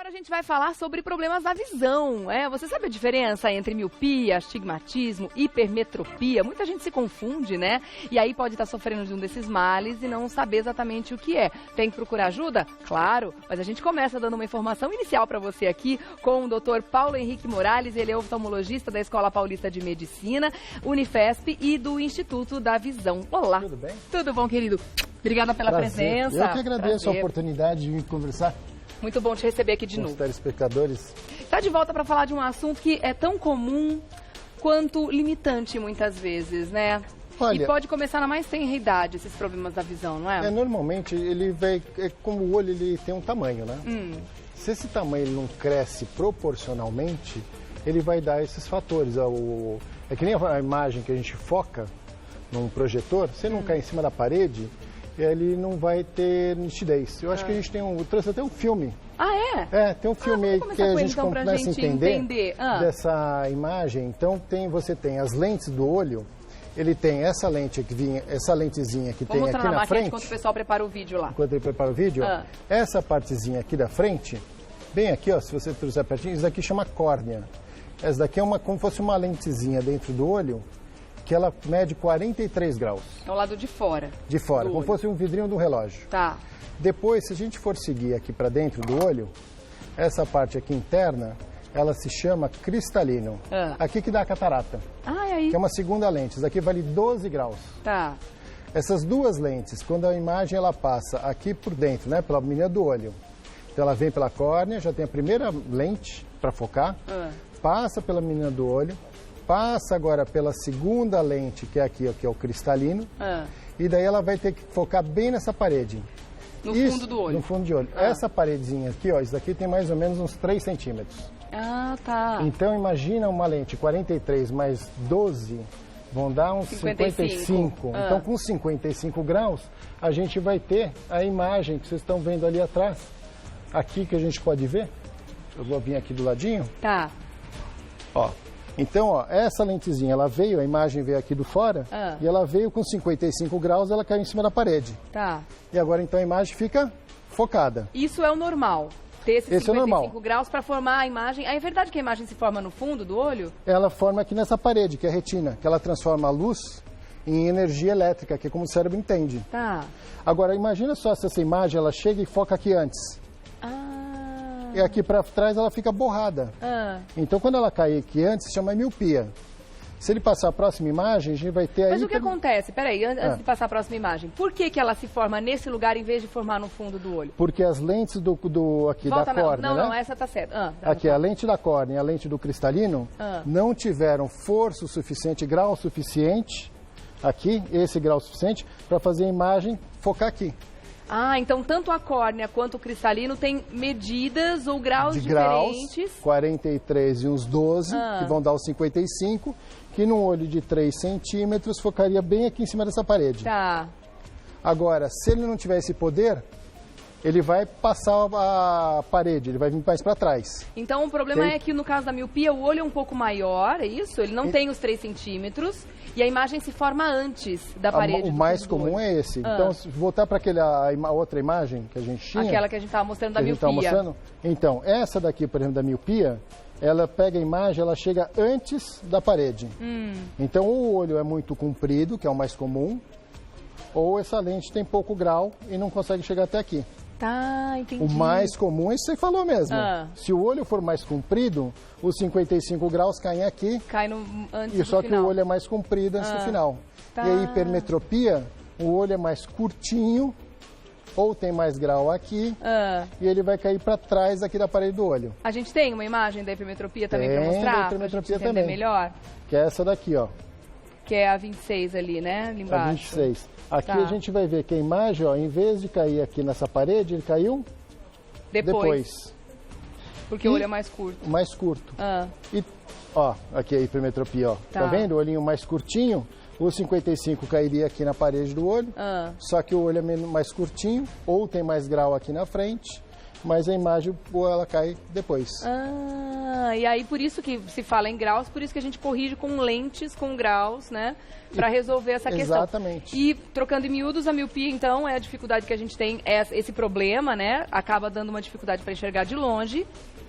Agora a gente vai falar sobre problemas da visão. Você sabe a diferença entre miopia, astigmatismo, hipermetropia? Muita gente se confunde, né? E aí pode estar sofrendo de um desses males e não saber exatamente o que é. Tem que procurar ajuda? Claro, mas a gente começa dando uma informação inicial para você aqui com o Dr. Paulo Henrique Morales. Ele é oftalmologista da Escola Paulista de Medicina, Unifesp e do Instituto da Visão. Olá. Tudo bem? Tudo bom, querido? Obrigada pela presença. Eu que agradeço a oportunidade de vir conversar. Muito bom te receber aqui de novo. Os telespectadores. Está de volta para falar de um assunto que é tão comum quanto limitante muitas vezes, né? Olha, e pode começar na mais tenra idade, esses problemas da visão, não é? Normalmente, ele vai, como o olho ele tem um tamanho, né? Se esse tamanho ele não cresce proporcionalmente, ele vai dar esses fatores. É que nem a imagem que a gente foca num projetor, se não cair em cima da parede, ele não vai ter nitidez. Eu acho que a gente eu trouxe até um filme. Ah, é? Tem um filme aí que a gente então, começa a entender dessa imagem. Então, você tem as lentes do olho, ele tem essa lente aqui, essa lentezinha que tem aqui na frente. Enquanto o pessoal prepara o vídeo lá. Enquanto ele prepara o vídeo, essa partezinha aqui da frente, bem aqui, ó, se você trouxer pertinho, isso daqui chama córnea. Essa daqui é como se fosse uma lentezinha dentro do olho, que ela mede 43 graus. É o lado de fora. De fora, como se fosse um vidrinho do relógio. Tá. Depois, se a gente for seguir aqui para dentro do olho, essa parte aqui interna, ela se chama cristalino. Aqui que dá a catarata. E aí? Que é uma segunda lente. Isso aqui vale 12 graus. Tá. Essas duas lentes, quando a imagem ela passa aqui por dentro, né, pela menina do olho, então ela vem pela córnea, já tem a primeira lente para focar, passa pela menina do olho, passa agora pela segunda lente, que é aqui, que é o cristalino, e daí ela vai ter que focar bem nessa parede. No fundo do olho? No fundo de olho. Essa paredezinha aqui, ó, isso daqui tem mais ou menos uns 3 centímetros. Tá. Então imagina uma lente 43 mais 12, vão dar uns 55. Então com 55 graus, a gente vai ter a imagem que vocês estão vendo ali atrás. Aqui que a gente pode ver. Eu vou vir aqui do ladinho. Tá. Ó. Então, ó, essa lentezinha, ela veio, a imagem veio aqui do fora, e ela veio com 55 graus, ela caiu em cima da parede. Tá. E agora, então, a imagem fica focada. Isso é o normal? Ter esses 55 é graus para formar a imagem. É verdade que a imagem se forma no fundo do olho? Ela forma aqui nessa parede, que é a retina, que ela transforma a luz em energia elétrica, que é como o cérebro entende. Tá. Agora, imagina só se essa imagem, ela chega e foca aqui antes. E aqui para trás ela fica borrada. Então, quando ela cair aqui antes, se chama miopia. Se ele passar a próxima imagem, a gente vai ter aí... Mas o que acontece? Peraí, antes de passar a próxima imagem, por que ela se forma nesse lugar em vez de formar no fundo do olho? Porque as lentes aqui da córnea, Não, essa tá certa. Aqui, a lente da córnea e a lente do cristalino não tiveram força suficiente, grau suficiente, aqui, esse grau suficiente, para fazer a imagem focar aqui. Então tanto a córnea quanto o cristalino tem medidas ou graus diferentes. Graus, 43 e uns 12, que vão dar os 55, que num olho de 3 centímetros focaria bem aqui em cima dessa parede. Tá. Agora, se ele não tiver esse poder, ele vai passar a parede, ele vai vir mais para trás. Então o problema é que no caso da miopia o olho é um pouco maior, é isso? Ele não tem os 3 centímetros e a imagem se forma antes da parede. O mais comum é esse. Então, se voltar para a outra imagem que a gente tinha... Aquela que a gente estava mostrando da miopia. Então, essa daqui, por exemplo, da miopia, ela pega a imagem, ela chega antes da parede. Então, ou o olho é muito comprido, que é o mais comum, ou essa lente tem pouco grau e não consegue chegar até aqui. Tá, entendi. O mais comum é isso que você falou mesmo. Se o olho for mais comprido, os 55 graus caem aqui. Cai antes do só final. Que o olho é mais comprido antes do final. Tá. E a hipermetropia, o olho é mais curtinho, ou tem mais grau aqui, e ele vai cair para trás aqui da parede do olho. A gente tem uma imagem da hipermetropia também para mostrar? Tem da hipermetropia pra gente entender melhor? Que é essa daqui, ó. Que é a 26 ali, né? Ali embaixo. A 26. Aqui a gente vai ver que a imagem, ó, em vez de cair aqui nessa parede, ele caiu depois. Porque o olho é mais curto. Mais curto. E, ó, aqui a hipermetropia, ó. Tá vendo? O olhinho mais curtinho, o 55 cairia aqui na parede do olho, só que o olho é mais curtinho, ou tem mais grau aqui na frente, mas a imagem ela cai depois. E aí por isso que se fala em graus, por isso que a gente corrige com lentes, com graus, né? Para resolver essa questão. Exatamente. E trocando em miúdos, a miopia, então, é a dificuldade que a gente tem, é esse problema, né? Acaba dando uma dificuldade para enxergar de longe.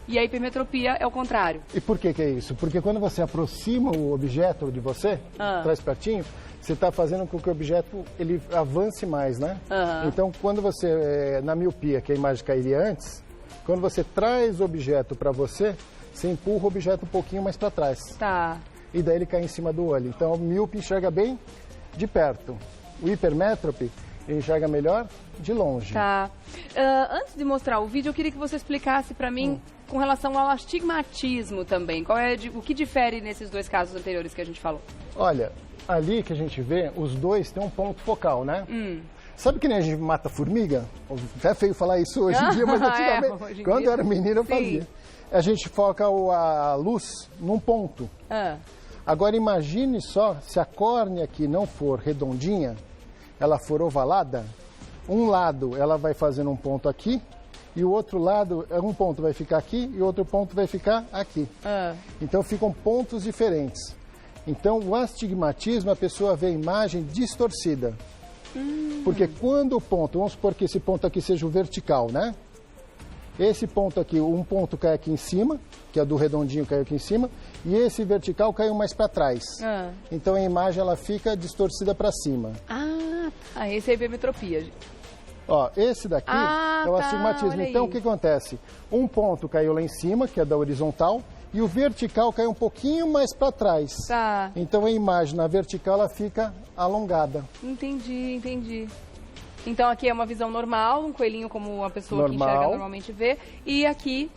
E a hipermetropia é o contrário. E por que é isso? Porque quando você aproxima o objeto de você, traz pertinho, você está fazendo com que o objeto ele avance mais, né? Então, quando você, na miopia, que a imagem cairia antes, quando você traz o objeto para você, você empurra o objeto um pouquinho mais para trás. Tá. E daí ele cai em cima do olho. Então, o míope enxerga bem de perto. O hipermétrope ele enxerga melhor de longe. Tá. Antes de mostrar o vídeo, eu queria que você explicasse para mim com relação ao astigmatismo também. O que difere nesses dois casos anteriores que a gente falou? Olha, ali que a gente vê, os dois têm um ponto focal, né? Sabe que nem a gente mata formiga? É feio falar isso hoje em dia, mas antigamente, quando eu era menino, eu fazia. A gente foca a luz num ponto. Agora imagine só, se a córnea aqui não for redondinha, ela for ovalada, um lado ela vai fazendo um ponto aqui, e o outro lado, um ponto vai ficar aqui e o outro ponto vai ficar aqui. Então ficam pontos diferentes. Então o astigmatismo, a pessoa vê a imagem distorcida. Porque quando o ponto, vamos supor que esse ponto aqui seja o vertical, né? Esse ponto aqui, um ponto cai aqui em cima, que é do redondinho caiu aqui em cima, e esse vertical caiu mais para trás. Então a imagem ela fica distorcida para cima. Esse é a hipermetropia. Ó, esse daqui é o astigmatismo. Então o que acontece? Um ponto caiu lá em cima, que é da horizontal, e o vertical caiu um pouquinho mais para trás. Então a imagem na vertical ela fica alongada. Entendi. Então aqui é uma visão normal, um coelhinho como a pessoa que enxerga normalmente vê, e aqui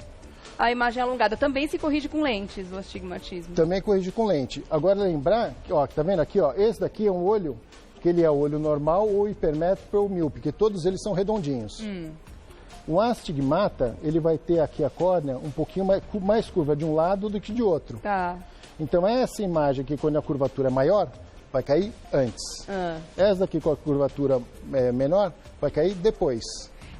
a imagem alongada. Também se corrige com lentes, o astigmatismo. Também corrige com lente. Agora lembrar, ó, tá vendo aqui, ó, esse daqui é um olho, que ele é o olho normal, ou hipermétrope ou míope, porque todos eles são redondinhos. Um astigmata, ele vai ter aqui a córnea um pouquinho mais curva de um lado do que de outro. Então essa imagem aqui, quando a curvatura é maior, vai cair antes. Essa daqui com a curvatura menor, vai cair depois.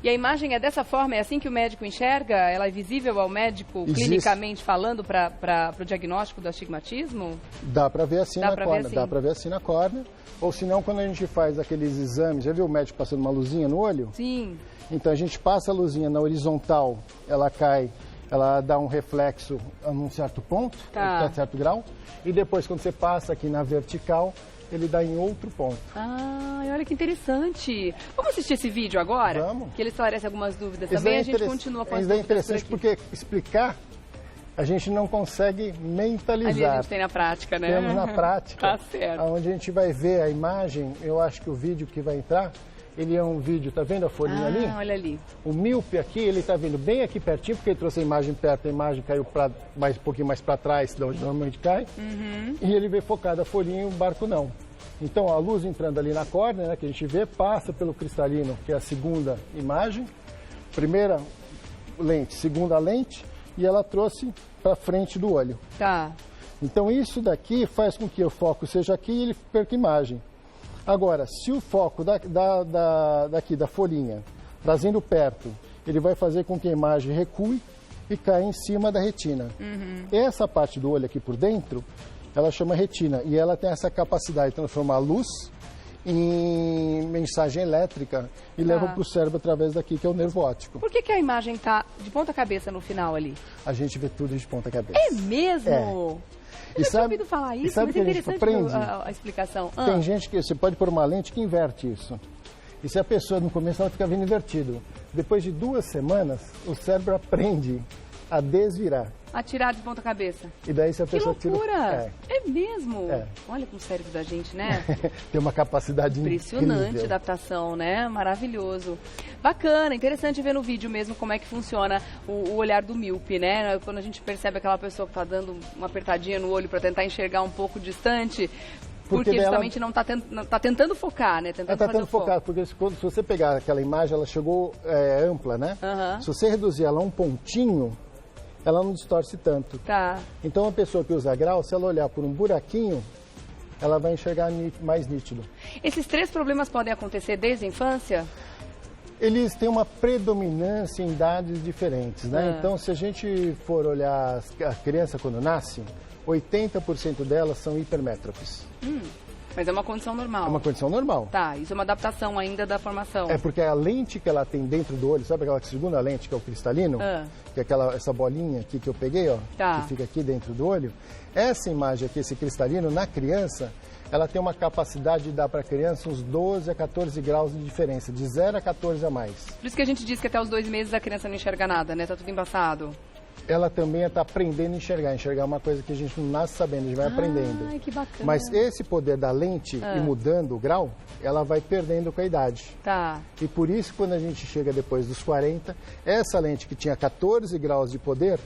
E a imagem é dessa forma? É assim que o médico enxerga? Ela é visível ao médico, clinicamente falando, para o diagnóstico do astigmatismo? Dá para ver assim na córnea. Dá para ver assim na córnea. Ou senão, quando a gente faz aqueles exames, já viu o médico passando uma luzinha no olho? Sim. Então a gente passa a luzinha na horizontal, ela cai, ela dá um reflexo a um certo ponto, até certo grau. E depois, quando você passa aqui na vertical, ele dá em outro ponto. Olha que interessante. Vamos assistir esse vídeo agora? Vamos. Que ele esclarece algumas dúvidas também. A gente continua com as dúvidas. É interessante porque explicar, a gente não consegue mentalizar. Ali a gente tem na prática, né? Temos na prática. Tá certo. Onde a gente vai ver a imagem, eu acho que o vídeo que vai entrar, ele é um vídeo, tá vendo a folhinha ali? Olha ali. O míope aqui, ele tá vindo bem aqui pertinho, porque ele trouxe a imagem perto, a imagem caiu um pouquinho mais para trás, de onde normalmente cai. E ele veio focado a folhinha e o barco não. Então a luz entrando ali na córnea, né, que a gente vê, passa pelo cristalino, que é a segunda imagem. Primeira lente, segunda lente, e ela trouxe para frente do olho. Então isso daqui faz com que o foco seja aqui e ele perca imagem. Agora, se o foco daqui da folhinha, trazendo perto, ele vai fazer com que a imagem recue e caia em cima da retina. Essa parte do olho aqui por dentro, ela chama retina e ela tem essa capacidade de transformar a luz em mensagem elétrica e leva para o cérebro através daqui, que é o nervo óptico. Por que a imagem está de ponta cabeça no final ali? A gente vê tudo de ponta cabeça. É mesmo? Eu já tinha ouvido falar isso, mas é interessante a explicação. Tem gente que você pode pôr uma lente que inverte isso. E se a pessoa no começo ela fica vendo invertido, depois de 2 semanas o cérebro aprende a desvirar. A tirar de ponta cabeça. E daí se a pessoa tira... Que loucura! É mesmo? Olha como o cérebro da gente, né? Tem uma capacidade impressionante incrível. Adaptação, né? Maravilhoso. Bacana, interessante ver no vídeo mesmo como é que funciona o olhar do míope, né? Quando a gente percebe aquela pessoa que está dando uma apertadinha no olho para tentar enxergar um pouco distante, porque justamente não está tentando focar, né? Ela está tentando focar, porque se você pegar aquela imagem, ela chegou ampla, né? Se você reduzir ela a um pontinho, ela não distorce tanto. Então, uma pessoa que usa grau, se ela olhar por um buraquinho, ela vai enxergar mais nítido. Esses 3 problemas podem acontecer desde a infância? Eles têm uma predominância em idades diferentes, né? Então, se a gente for olhar a criança quando nasce, 80% delas são hipermétropes. Mas é uma condição normal. É uma condição normal. Tá, isso é uma adaptação ainda da formação. É porque a lente que ela tem dentro do olho, sabe aquela segunda lente que é o cristalino? Que é essa bolinha aqui que eu peguei, ó, que fica aqui dentro do olho. Essa imagem aqui, esse cristalino, na criança, ela tem uma capacidade de dar para a criança uns 12 a 14 graus de diferença, de 0 a 14 a mais. Por isso que a gente diz que até os 2 meses a criança não enxerga nada, né? Tá tudo embaçado. Ela também está aprendendo a enxergar. Enxergar é uma coisa que a gente não nasce sabendo, a gente vai aprendendo. Ai, que bacana. Mas esse poder da lente e mudando o grau, ela vai perdendo com a idade. Tá. E por isso, quando a gente chega depois dos 40, essa lente que tinha 14 graus de poder,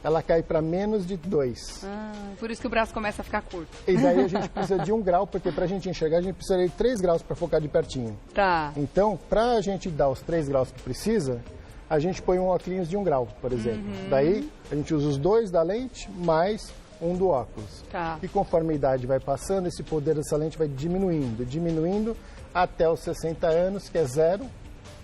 ela cai para menos de 2. Por isso que o braço começa a ficar curto. E daí a gente precisa de 1 grau, porque para a gente enxergar, a gente precisa de 3 graus para focar de pertinho. Tá. Então, para a gente dar os 3 graus que precisa, a gente põe um óculos de 1 grau, por exemplo. Daí, a gente usa os 2 da lente, mais 1 do óculos. Tá. E conforme a idade vai passando, esse poder dessa lente vai diminuindo, até os 60 anos, que é 0.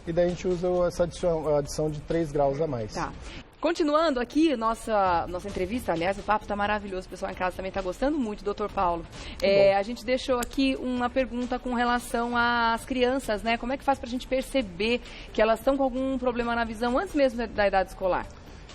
E daí a gente usa essa adição de 3 graus a mais. Tá. Continuando aqui, nossa entrevista, aliás, o papo está maravilhoso, o pessoal em casa também está gostando muito, doutor Paulo. A gente deixou aqui uma pergunta com relação às crianças, né? Como é que faz para a gente perceber que elas estão com algum problema na visão antes mesmo da idade escolar?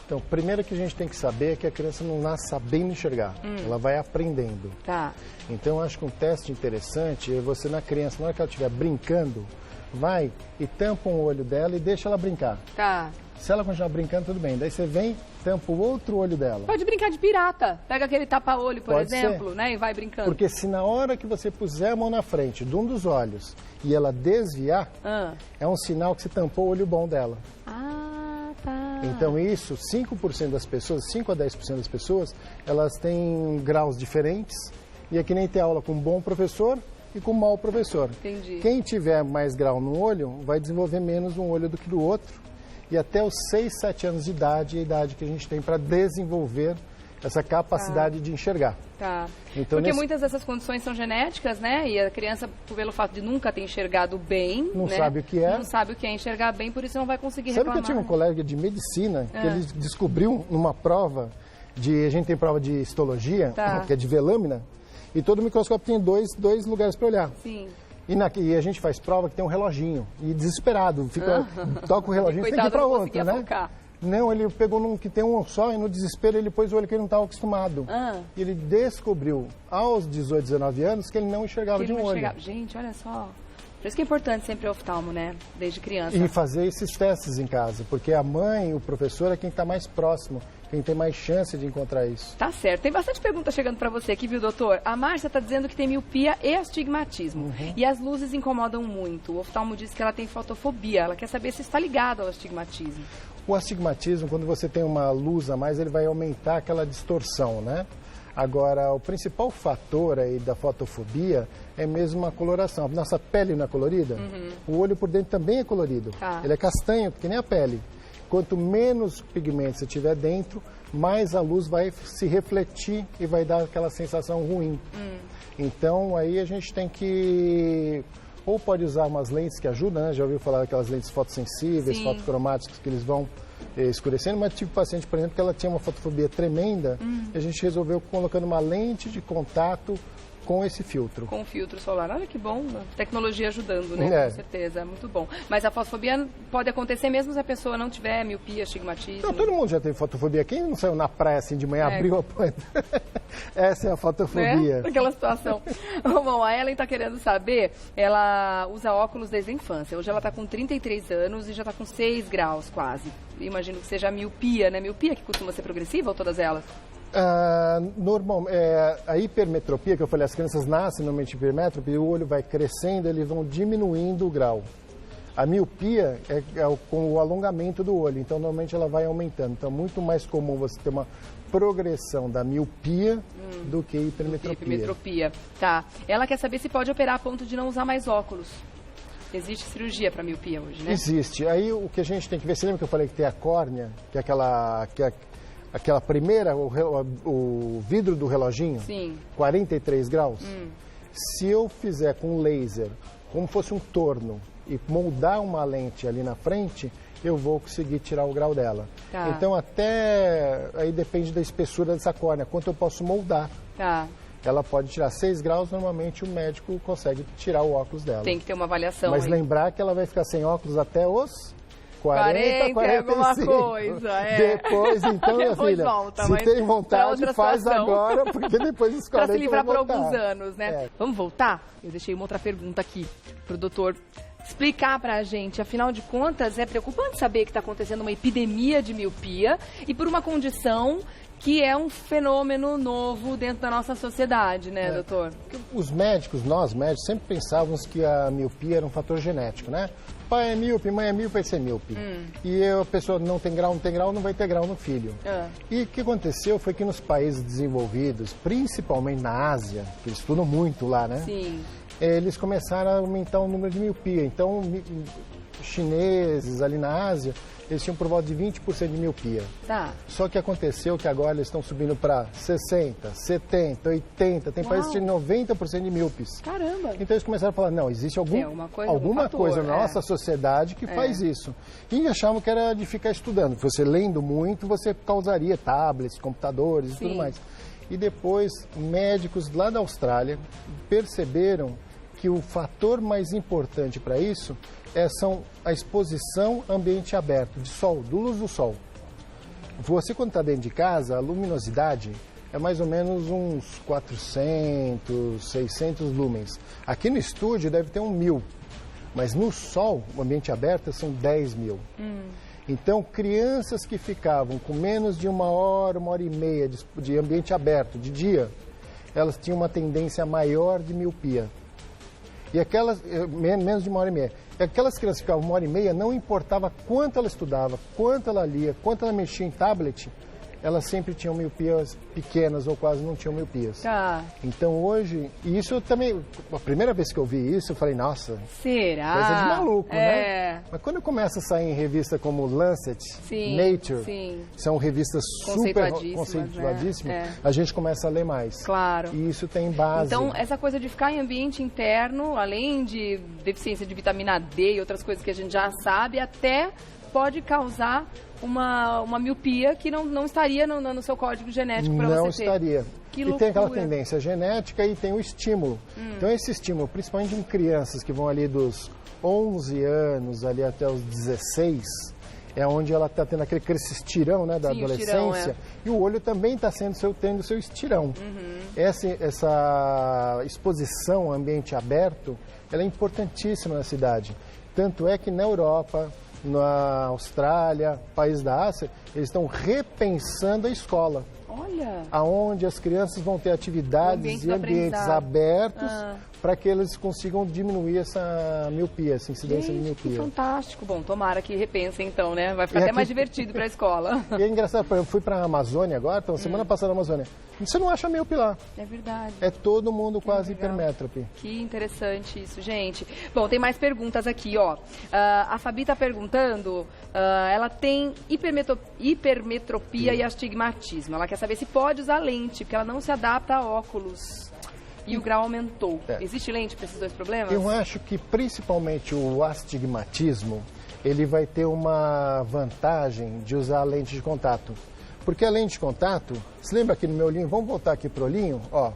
Então, primeiro que a gente tem que saber é que a criança não nasce sabendo enxergar, ela vai aprendendo. Tá. Então, eu acho que um teste interessante é você na criança, na hora que ela estiver brincando, vai e tampa um olho dela e deixa ela brincar. Tá. Se ela continuar brincando, tudo bem. Daí você vem, tampa o outro olho dela. Pode brincar de pirata. Pega aquele tapa-olho, por Pode exemplo, ser. né? E vai brincando. Porque se na hora que você puser a mão na frente de um dos olhos e ela desviar, é um sinal que você tampou o olho bom dela. Ah, tá. Então isso, 5% das pessoas, 5 a 10% das pessoas, elas têm graus diferentes. E é que nem ter aula com um bom professor e com um mau professor. Entendi. Quem tiver mais grau no olho, vai desenvolver menos um olho do que do outro. E até os 6, 7 anos de idade é a idade que a gente tem para desenvolver essa capacidade de enxergar. Tá. Então, porque muitas dessas condições são genéticas, né? E a criança, pelo fato de nunca ter enxergado bem, não né? sabe o que é. Não sabe o que é enxergar bem, por isso não vai conseguir Sabe reclamar. que eu tinha um colega de medicina que ele descobriu numa prova a gente tem prova de histologia, que é de ver lâmina, e todo microscópio tem dois lugares para olhar. Sim. E a gente faz prova que tem um reloginho. E desesperado, toca o reloginho, tem que ir para outro, né? Focar. Não, ele pegou num que tem um só e no desespero ele pôs o olho que ele não estava acostumado. E ele descobriu aos 18, 19 anos que ele não enxergava de um olho. Gente, olha só. Por isso que é importante sempre o oftalmo, né? Desde criança. E fazer esses testes em casa, porque a mãe, o professor é quem está mais próximo, quem tem mais chance de encontrar isso. Tá certo. Tem bastante pergunta chegando para você aqui, viu, doutor? A Márcia está dizendo que tem miopia e astigmatismo. E as luzes incomodam muito. O oftalmo diz que ela tem fotofobia. Ela quer saber se está ligado ao astigmatismo. O astigmatismo, quando você tem uma luz a mais, ele vai aumentar aquela distorção, né? Agora, o principal fator aí da fotofobia é mesmo a coloração. A nossa pele não é colorida? O olho por dentro também é colorido. Ele é castanho, que nem a pele. Quanto menos pigmento você tiver dentro, mais a luz vai se refletir e vai dar aquela sensação ruim. Então, aí a gente tem que... Ou pode usar umas lentes que ajudam, né? Já ouviu falar daquelas lentes fotossensíveis, fotocromáticas, que eles vão escurecendo, mas tive paciente, por exemplo, que ela tinha uma fotofobia tremenda e a gente resolveu colocando uma lente de contato com esse filtro. Com o filtro solar. Olha que bom, tecnologia ajudando, né? Com certeza, muito bom. Mas a fotofobia pode acontecer mesmo se a pessoa não tiver miopia, astigmatismo? Não, todo mundo já teve fotofobia. Quem não saiu na praia assim de manhã, abriu a porta? Essa é a fotofobia. Né? Aquela situação. Bom, a Ellen está querendo saber, ela usa óculos desde a infância. Hoje ela está com 33 anos e já está com 6 graus quase. Imagino que seja a miopia, né? Miopia que costuma ser progressiva ou todas elas? A hipermetropia, que eu falei, as crianças nascem normalmente hipermétrope e o olho vai crescendo, eles vão diminuindo o grau. A miopia é com o alongamento do olho, então normalmente ela vai aumentando. Então é muito mais comum você ter uma progressão da miopia do que hipermetropia. Hipermetropia, tá. Ela quer saber se pode operar a ponto de não usar mais óculos. Existe cirurgia para miopia hoje, né? Existe. Aí o que a gente tem que ver, você lembra que eu falei que tem a córnea, que é aquela primeira, o vidro do reloginho? Sim. 43 graus? Se eu fizer com laser, como fosse um torno, e moldar uma lente ali na frente, eu vou conseguir tirar o grau dela. Tá. Então até aí depende da espessura dessa córnea, quanto eu posso moldar. Tá. Ela pode tirar 6 graus, normalmente o médico consegue tirar o óculos dela. Tem que ter uma avaliação. Mas aí. lembrar que ela vai ficar sem óculos até os 40, 45. Alguma coisa, Depois, então, minha depois filha, volta, se tem vontade, faz situação. agora, porque depois dos 40 Pra se livrar por vai voltar. alguns anos, né? É. Vamos voltar? Eu deixei uma outra pergunta aqui pro doutor explicar pra gente. Afinal de contas, é preocupante saber que está acontecendo uma epidemia de miopia e por uma condição que é um fenômeno novo dentro da nossa sociedade, né, doutor? Os médicos, nós médicos, sempre pensávamos que a miopia era um fator genético, né? Pai é míope, mãe é míope, vai ser míope. E a pessoa não tem grau, não vai ter grau no filho. E o que aconteceu foi que nos países desenvolvidos, principalmente na Ásia, que eles estudam muito lá, né? Sim. Eles começaram a aumentar o número de miopia. Então, chineses ali na Ásia, eles tinham por volta de 20% de miopia. Tá. Só que aconteceu que agora eles estão subindo para 60, 70, 80, tem países que têm 90% de míopes. Caramba! Então eles começaram a falar, não, existe alguma coisa na nossa sociedade que faz isso. E achavam que era de ficar estudando. Você lendo muito, você causaria tablets, computadores e tudo mais. E depois, médicos lá da Austrália perceberam que o fator mais importante para isso são a exposição a ambiente aberto, de sol, do luz do sol. Você, quando está dentro de casa, a luminosidade é mais ou menos uns 400, 600 lumens. Aqui no estúdio deve ter 1.000, mas no sol, o ambiente aberto, são 10.000. Então, crianças que ficavam com menos de 1 hora, 1h30 de ambiente aberto, de dia, elas tinham uma tendência maior de miopia. E aquelas, menos de 1h30. E aquelas crianças que ficavam 1h30, não importava quanto ela estudava, quanto ela lia, quanto ela mexia em tablet, elas sempre tinham miopias pequenas ou quase não tinham miopias. Tá. Então hoje, e isso também, a primeira vez que eu vi isso, eu falei, nossa, será? Coisa de maluco, né? Mas quando começa a sair em revista como Lancet, Nature, são revistas super conceituadíssimas, a gente começa a ler mais. Claro. E isso tem base. Então, essa coisa de ficar em ambiente interno, além de deficiência de vitamina D e outras coisas que a gente já sabe, até pode causar uma miopia que não estaria no seu código genético para você ter. Não estaria. Que e loucura. Tem aquela tendência genética e tem o estímulo. Então esse estímulo, principalmente em crianças que vão ali dos 11 anos ali até os 16, é onde ela está tendo aquele estirão, né, da adolescência. E o olho também está tendo seu estirão. Essa exposição ao ambiente aberto, ela é importantíssima na cidade. Tanto é que na Europa, na Austrália, países da Ásia, eles estão repensando a escola. Olha! Aonde as crianças vão ter atividades e ambientes abertos para que eles consigam diminuir essa miopia, essa incidência de miopia. Que fantástico. Bom, tomara que repensem então, né? Vai ficar até mais divertido para a escola. E é engraçado, eu fui para a Amazônia agora, então semana passada na Amazônia. Você não acha míope lá. É verdade. É todo mundo quase hipermétrope. Que interessante isso, gente. Bom, tem mais perguntas aqui, ó. A Fabi está perguntando, ela tem hipermetropia e astigmatismo. Ela quer saber se pode usar lente, porque ela não se adapta a óculos. E o grau aumentou. Existe lente para esses dois problemas? Eu acho que principalmente o astigmatismo, ele vai ter uma vantagem de usar a lente de contato. Porque a lente de contato, se lembra aqui no meu olhinho, vamos voltar aqui pro olhinho, ó.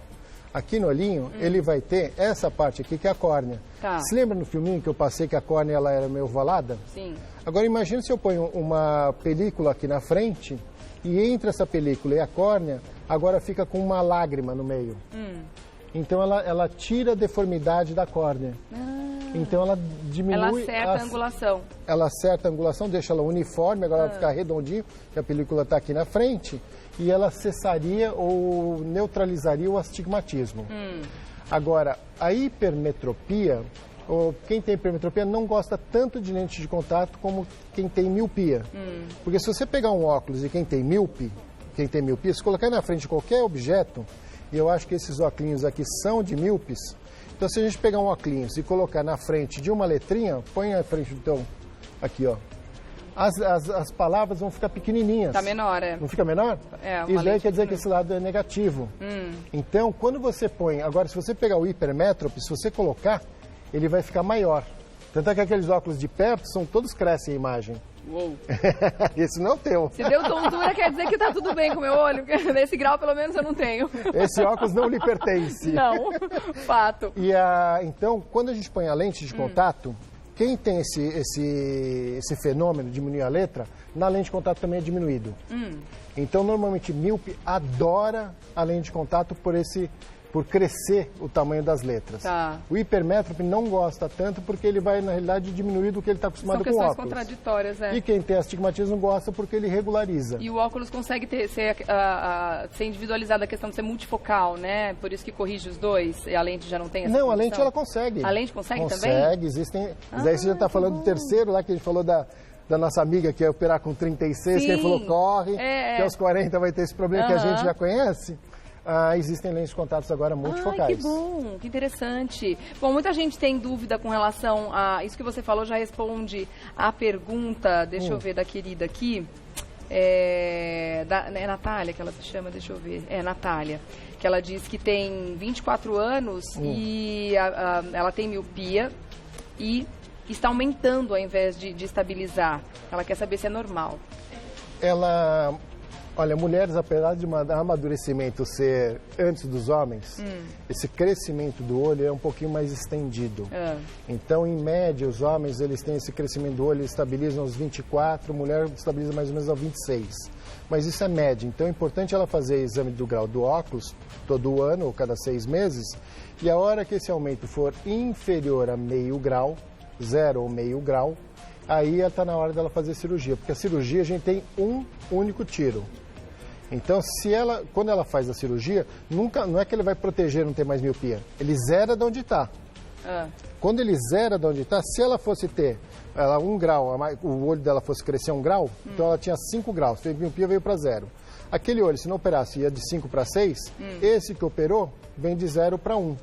Aqui no olhinho, ele vai ter essa parte aqui que é a córnea. Tá. Se lembra no filminho que eu passei que a córnea ela era meio ovalada? Sim. Agora imagina se eu ponho uma película aqui na frente e entre essa película e a córnea, agora fica com uma lágrima no meio. Então ela tira a deformidade da córnea. Então ela diminui... Ela acerta a angulação. Ela acerta a angulação, deixa ela uniforme, agora ela fica redondinho, que a película está aqui na frente, e ela cessaria ou neutralizaria o astigmatismo. Agora, a hipermetropia, ou quem tem hipermetropia não gosta tanto de lente de contato como quem tem miopia. Porque se você pegar um óculos e quem tem miopia, se colocar na frente de qualquer objeto, e eu acho que esses óculos aqui são de míopes, então se a gente pegar um óculos e colocar na frente de uma letrinha, põe na frente do teu, aqui ó, as palavras vão ficar pequenininhas. Tá menor, Não fica menor? Isso aí quer dizer que esse lado é negativo. Então, quando você põe, agora se você pegar o hipermétrope, se você colocar, ele vai ficar maior. Tanto é que aqueles óculos de perto todos crescem a imagem. Uou. Esse não é o teu. Se deu tontura, quer dizer que tá tudo bem com o meu olho. Nesse grau, pelo menos, eu não tenho. Esse óculos não lhe pertence. Não, fato. E então, quando a gente põe a lente de contato, quem tem esse fenômeno de diminuir a letra, na lente de contato também é diminuído. Então, normalmente, míope adora a lente de contato por crescer o tamanho das letras. Tá. O hipermétrope não gosta tanto porque ele vai, na realidade, diminuir do que ele está acostumado com o óculos. São questões contraditórias, E quem tem astigmatismo gosta porque ele regulariza. E o óculos consegue ser individualizado, a questão de ser multifocal, né? Por isso que corrige os dois, e a lente já não tem essa Não, condição? a lente ela consegue. A lente consegue também? Consegue, existem... Daí você já está falando do terceiro lá, que a gente falou da nossa amiga que ia operar com 36, Sim. que ele falou corre, que aos 40 vai ter esse problema que a gente já conhece. Existem lentes de contatos agora multifocais. Que bom, que interessante. Bom, muita gente tem dúvida com relação a... Isso que você falou já responde a pergunta, deixa eu ver, da querida aqui. É Natália que ela se chama, deixa eu ver. É Natália, que ela diz que tem 24 anos e ela tem miopia e está aumentando ao invés de estabilizar. Ela quer saber se é normal. Olha, mulheres, apesar de amadurecimento ser antes dos homens, esse crescimento do olho é um pouquinho mais estendido. Então, em média, os homens eles têm esse crescimento do olho, eles estabilizam aos 24, a mulher estabiliza mais ou menos aos 26. Mas isso é média, então é importante ela fazer exame do grau do óculos todo ano ou cada 6 meses, e a hora que esse aumento for inferior a meio grau, 0 ou meio grau, aí está na hora dela fazer cirurgia, porque a cirurgia a gente tem um único tiro. Então, quando ela faz a cirurgia, não é que ele vai proteger não ter mais miopia, ele zera de onde está. Quando ele zera de onde está, se ela fosse ter 1 grau, o olho dela fosse crescer 1 grau, então ela tinha 5 graus, a miopia veio para 0. Aquele olho, se não operasse, ia de 5 para 6, esse que operou vem de 0 para 1.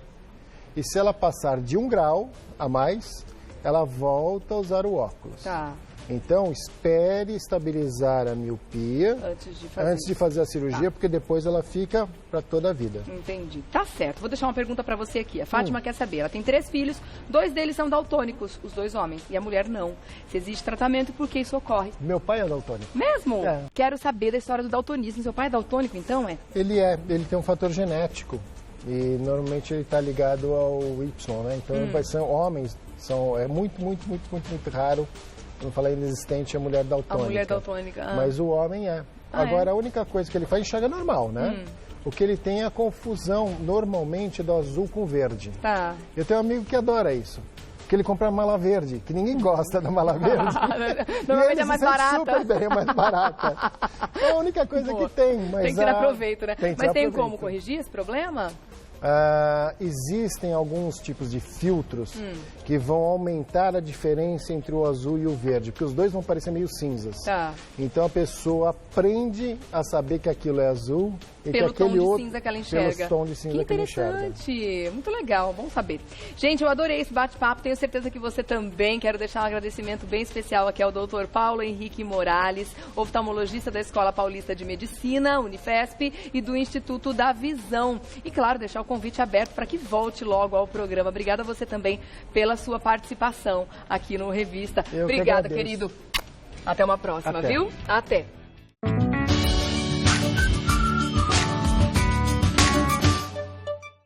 E se ela passar de 1 grau a mais, ela volta a usar o óculos. Tá. Então, espere estabilizar a miopia antes de fazer a cirurgia, porque depois ela fica para toda a vida. Entendi. Tá certo. Vou deixar uma pergunta para você aqui. A Fátima quer saber. Ela tem 3 filhos, 2 deles são daltônicos, os 2 homens, e a mulher não. Se existe tratamento, por que isso ocorre? Meu pai é daltônico. Mesmo? É. Quero saber da história do daltonismo. Seu pai é daltônico, então, é? Ele tem um fator genético e normalmente ele está ligado ao Y, né? Então, são homens, é muito raro. Não falei inexistente a mulher daltônica. A mulher daltônica. Mas o homem é. Agora, a única coisa que ele faz, enxerga normal, né? O que ele tem é a confusão, normalmente, do azul com verde. Tá. Eu tenho um amigo que adora isso. Que ele compra mala verde, que ninguém gosta da mala verde. Normalmente é mais barata. Super bem, é mais barata. É a única coisa que tem. Mas tem que tirar proveito, né? Mas tem proveito. como corrigir esse problema? Existem alguns tipos de filtros que vão aumentar a diferença entre o azul e o verde, porque os dois vão parecer meio cinzas. Tá. Então a pessoa aprende a saber que aquilo é azul e pelo que aquele tom outro, de cinza que ela enxerga. pelo tom de cinza que ela enxerga. Interessante, muito legal, bom saber. Gente, eu adorei esse bate-papo, tenho certeza que você também. Quero deixar um agradecimento bem especial aqui ao Dr. Paulo Henrique Morales, oftalmologista da Escola Paulista de Medicina, Unifesp, e do Instituto da Visão. E claro, deixar o convite aberto para que volte logo ao programa. Obrigada a você também pela sua participação aqui no Revista. Obrigada, querido. Até uma próxima, viu? Até.